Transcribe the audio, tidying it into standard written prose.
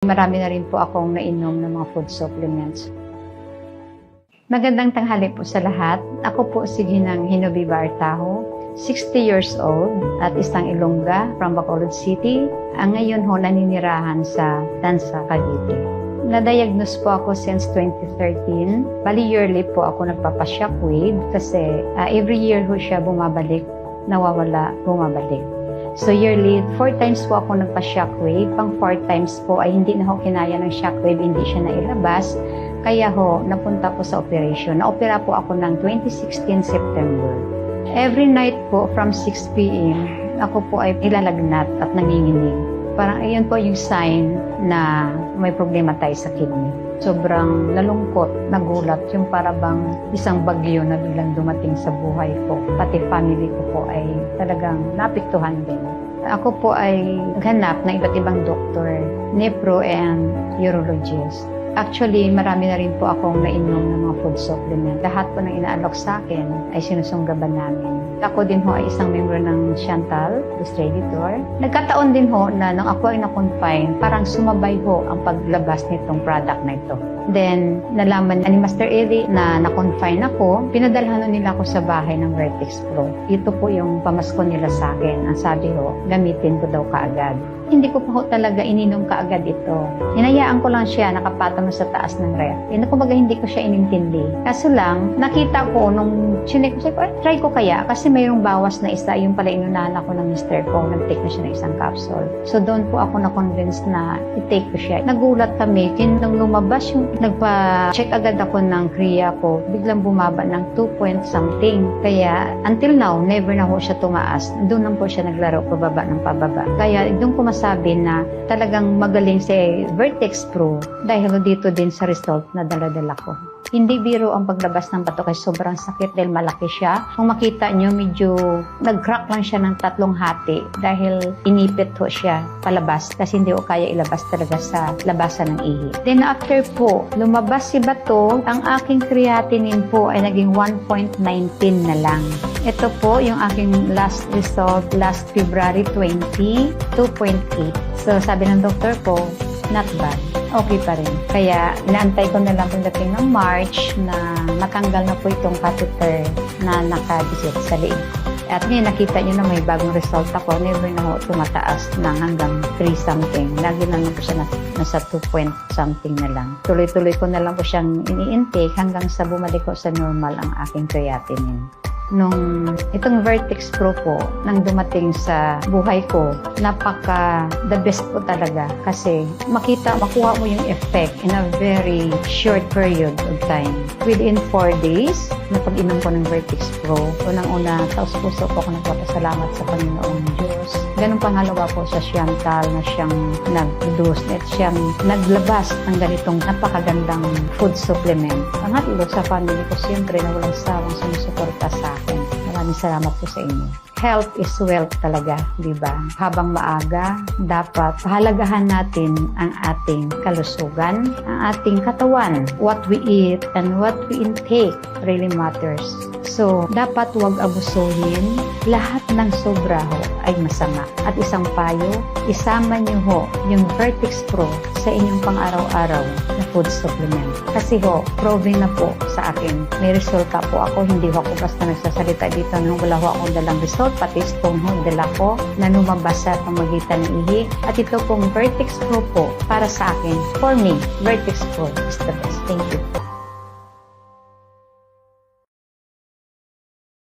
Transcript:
marami na rin po akong nainom ng mga food supplements. Magandang tanghali po sa lahat. Ako po si Ginang Hinobi Bartaho, 60 years old at isang Ilongga from Bacolod City. Ang ngayon ho naninirahan sa Tansa, Cavite. Na-diagnose po ako since 2013. Bali yearly po ako nagpapa-shockwave kasi every year ho siya bumabalik, nawawala, bumabalik. So yearly, 4 times po ako nagpa-shockwave. Pang 4 times po ay hindi na ho kinaya ng shockwave, hindi siya nailabas. Kaya ho, napunta po sa operation. Na-opera po ako ng 2016 September. Every night po from 6 p.m., ako po ay ilalagnat at nanginginig. Parang ayun po yung sign na may problema tayo sa kidney. Sobrang nalungkot, nagulat, yung parabang isang bagyo na biglang dumating sa buhay ko. Pati family ko po ay talagang napiktuhan din. Ako po ay naghanap ng iba't ibang doktor, nephro and urologist. Actually, marami na rin po akong nainom ng mga food supplement. Lahat po ng inaalok sa akin ay sinusunggaban namin. Ako din ho ay isang member ng Chantal, distributor. Nagkataon din ho na nung ako ay na-confine, parang sumabay ho ang paglabas nitong product na ito. Then, nalaman ni Master Eli na na-confine ako, pinadalhan nila ako sa bahay ng Vertex Pro. Ito po yung pamasko nila sa akin. Ang sabi ho, gamitin ko daw kaagad. Hindi ko pa ho talaga ininom kaagad ito. Hinayaan ko lang siya, nakapatama sa taas ng ref. Kumbaga hindi ko siya inintindi. Kaso lang, nakita ko nung chinek ko, try ko kaya kasi mayroong bawas na isa, yung pala inunahan ako ng mister ko, nag-take na siya ng isang capsule. So doon po ako na-convince na i-take ko siya. Nagulat kami, nung lumabas yung nagpa-check agad ako ng kriya ko, biglang bumaba ng 2 point something. Kaya until now, never na ho siya tumaas. Doon lang po siya naglaro, pababa ng pababa. Kaya doon ko masabi na talagang magaling si Vertex Pro dahil dito din sa result na dala-dala ko. Hindi biro ang paglabas ng bato kasi sobrang sakit dahil malaki siya. Kung makita nyo, medyo nag-crack lang siya ng 3 hati dahil inipit ho siya palabas kasi hindi ko kaya ilabas talaga sa labasan ng ihi. Then after po, lumabas si bato, ang aking creatinine po ay naging 1.19 na lang. Ito po yung aking last result last February 20, 2.8. So sabi ng doktor ko, not bad. Okay pa rin. Kaya inaantay ko na lang pagdating ng March na matanggal na po itong catheter na nakadikit sa liig. At ngayon nakita nyo na may bagong result ako. Never na ho tumataas ng hanggang 3 something. Lagi na lang po siya nasa 2 point something na lang. Tuloy-tuloy ko na lang po siyang ini-intake hanggang sa bumalik ko sa normal ang aking creatinine. Nung itong Vertex Pro po, nang dumating sa buhay ko, napaka the best po talaga kasi makuha mo yung effect in a very short period of time. Within 4 days, na pag-inom ko ng Vertex Pro, unang-una, taos-puso po ako nagpapasalamat sa Panginoong Diyos. Ganun pangalawa po sa Chantal na siyang nag-dose at siyang naglabas ng ganitong napakagandang food supplement. Ang hatlo sa family ko siyempre na walang sawang sumusuporta sa akin. Maraming salamat po sa inyo. Health is wealth talaga, di ba? Habang maaga, dapat pahalagahan natin ang ating kalusugan, ang ating katawan. What we eat and what we intake really matters. So, dapat huwag abusuhin. Lahat ng sobra ho ay masama. At isang payo, isama niyo ho yung Vertex Pro sa inyong pang-araw-araw na food supplement. Kasi ho, proven na po sa akin. May resulta po ako. Hindi ho ako basta nagsasalita dito nang wala ho akong dalang result. Pati stone ho, dala ko na lumabas sa pamagitan ng ihi. At ito pong Vertex Pro po para sa akin. For me, Vertex Pro is the best. Thank you.